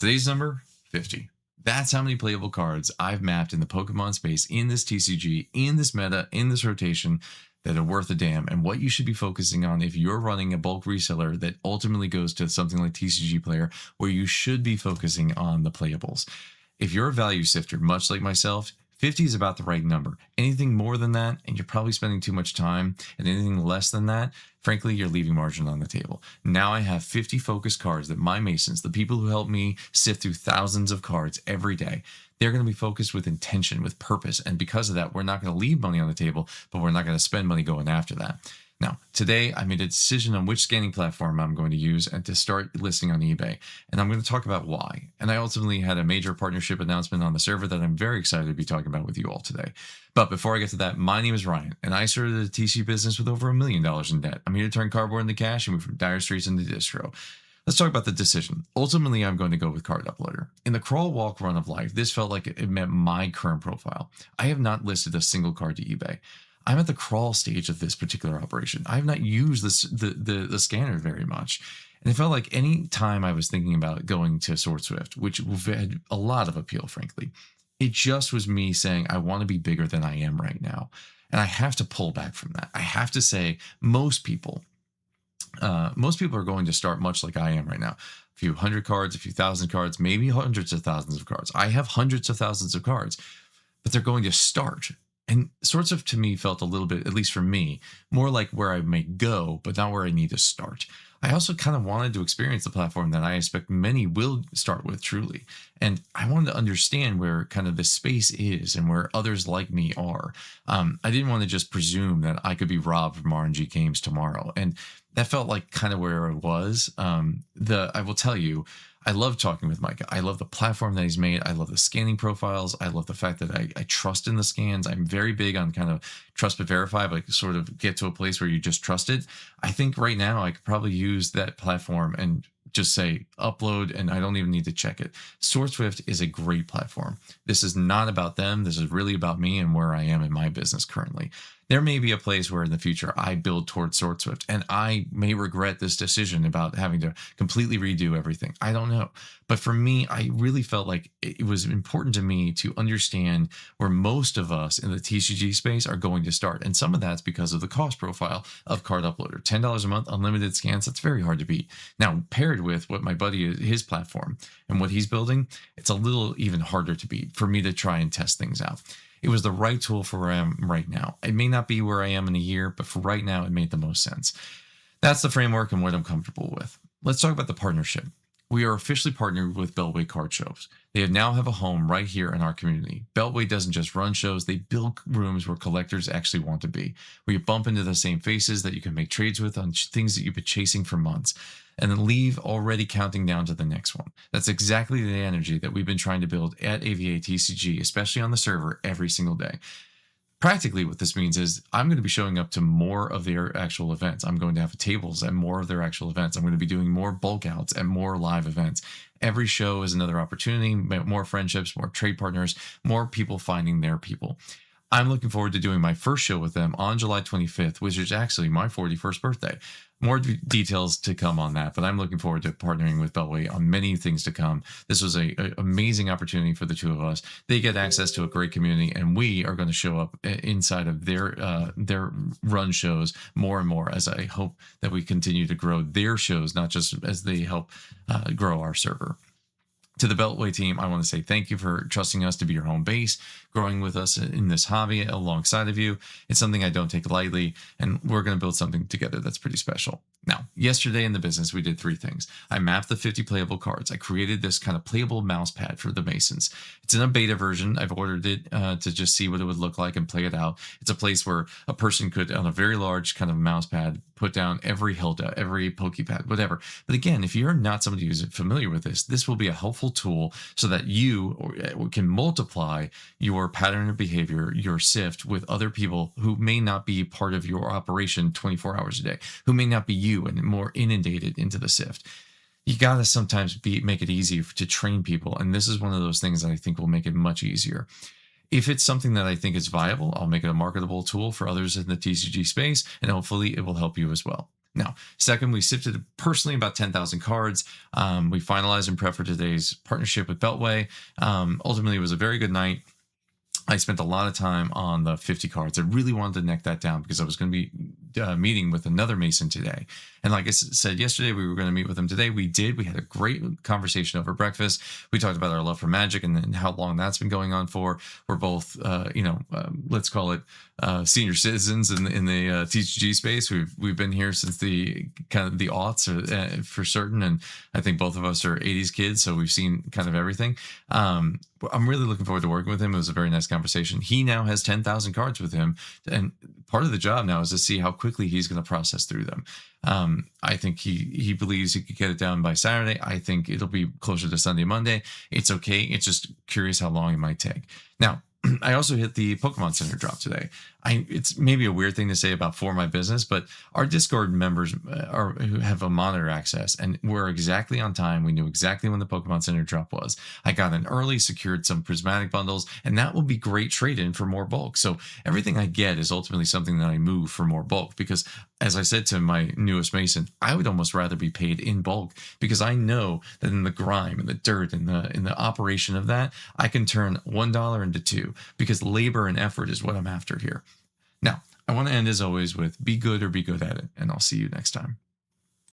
Today's number, 50. That's how many playable cards I've mapped in the Pokemon space, in this TCG, in this meta, in this rotation, that are worth a damn, and what you should be focusing on if you're running a bulk reseller that ultimately goes to something like TCG Player, where you should be focusing on the playables. If you're a value sifter, much like myself, 50 is about the right number. Anything more than that, and you're probably spending too much time, and anything less than that, frankly, you're leaving margin on the table. Now I have 50 focus cards that my Masons, the people who help me sift through thousands of cards every day, they're going to be focused with intention, with purpose. And because of that, we're not going to leave money on the table, but we're not going to spend money going after that. Now, today I made a decision on which scanning platform I'm going to use and to start listing on eBay. And I'm going to talk about why. And I ultimately had a major partnership announcement on the server that I'm very excited to be talking about with you all today. But before I get to that, my name is Ryan, and I started a TC business with over $1 million in debt. I'm here to turn cardboard into cash and move from dire streets into distro. Let's talk about the decision. Ultimately, I'm going to go with Card Uploader. In the crawl, walk, run of life, this felt like it met my current profile. I have not listed a single card to eBay. I'm at the crawl stage of this particular operation. I have not used the scanner very much. And it felt like any time I was thinking about going to SwordSwift, which had a lot of appeal, frankly, it just was me saying, I want to be bigger than I am right now. And I have to pull back from that. I have to say most people are going to start much like I am right now. A few hundred cards, a few thousand cards, maybe hundreds of thousands of cards. I have hundreds of thousands of cards, but they're going to start. And SwordSwift to me felt a little bit, at least for me, more like where I may go, but not where I need to start. I also kind of wanted to experience the platform that I expect many will start with truly. And I wanted to understand where kind of the space is and where others like me are. I didn't want to just presume that I could be robbed from RNG games tomorrow. And that felt like kind of where I was. I will tell you, I love talking with Micah. I love the platform that he's made. I love the scanning profiles. I love the fact that I trust in the scans. I'm very big on kind of trust but verify, but sort of get to a place where you just trust it. I think right now I could probably use that platform and just say upload, and I don't even need to check it. SwordSwift is a great platform. This is not about them. This is really about me and where I am in my business currently. There may be a place where in the future I build towards SwordSwift, and I may regret this decision about having to completely redo everything. I don't know. But for me, I really felt like it was important to me to understand where most of us in the TCG space are going to start. And some of that's because of the cost profile of Card Uploader. $10 a month, unlimited scans, that's very hard to beat. Now, paired with what my buddy is, his platform and what he's building, it's a little even harder to beat for me to try and test things out. It was the right tool for where I am right now. It may not be where I am in a year, but for right now, it made the most sense. That's the framework and what I'm comfortable with. Let's talk about the partnership. We are officially partnered with Beltway Card Shows. They now have a home right here in our community. Beltway doesn't just run shows, they build rooms where collectors actually want to be, where you bump into the same faces that you can make trades with on things that you've been chasing for months, and then leave already counting down to the next one. That's exactly the energy that we've been trying to build at AVA TCG, especially on the server every single day. Practically what this means is I'm going to be showing up to more of their actual events. I'm going to have tables at more of their actual events. I'm going to be doing more bulk outs at more live events. Every show is another opportunity, more friendships, more trade partners, more people finding their people. I'm looking forward to doing my first show with them on July 25th, which is actually my 41st birthday. More details to come on that, but I'm looking forward to partnering with Beltway on many things to come. This was an amazing opportunity for the two of us. They get access to a great community, and we are going to show up inside of their run shows more and more as I hope that we continue to grow their shows, not just as they help grow our server. To the Beltway team, I want to say thank you for trusting us to be your home base, growing with us in this hobby alongside of you. It's something I don't take lightly, and we're going to build something together that's pretty special. Now, yesterday in the business, we did 3 things. I mapped the 50 playable cards. I created this kind of playable mouse pad for the Masons. It's in a beta version. I've ordered it to just see what it would look like and play it out. It's a place where a person could, on a very large kind of mouse pad, put down every Hilda, every Pokepad, whatever. But again, if you're not somebody who's familiar with this will be a helpful tool so that you can multiply your pattern of behavior, your sift, with other people who may not be part of your operation 24 hours a day, who may not be you and more inundated into the sift. You got to sometimes make it easy to train people. And this is one of those things that I think will make it much easier. If it's something that I think is viable, I'll make it a marketable tool for others in the TCG space, and hopefully it will help you as well. Now, second, we sifted personally about 10,000 cards. We finalized and prepped for today's partnership with Beltway. Ultimately, it was a very good night. I spent a lot of time on the 50 cards. I really wanted to neck that down because I was going to be meeting with another Mason today. And like I said yesterday, we were going to meet with him today. We did. We had a great conversation over breakfast. We talked about our love for Magic and how long that's been going on for. We're both, let's call it senior citizens in the TCG space. We've been here since the kind of the aughts for certain. And I think both of us are 80s kids, so we've seen kind of everything. I'm really looking forward to working with him. It was a very nice conversation. He now has 10,000 cards with him, and part of the job now is to see how quickly he's going to process through them. I think he believes he could get it down by Saturday. I think it'll be closer to Sunday, Monday. It's okay. It's just curious how long it might take. Now, I also hit the Pokemon Center drop today. It's maybe a weird thing to say about For My Business, but our Discord members who have a monitor access, and we're exactly on time. We knew exactly when the Pokemon Center drop was. I got in early, secured some prismatic bundles, and that will be great trade-in for more bulk. So everything I get is ultimately something that I move for more bulk because, as I said to my newest Mason, I would almost rather be paid in bulk because I know that in the grime and the dirt and in the operation of that, I can turn $1 into $2 because labor and effort is what I'm after here. Now, I want to end as always with be good or be good at it, and I'll see you next time.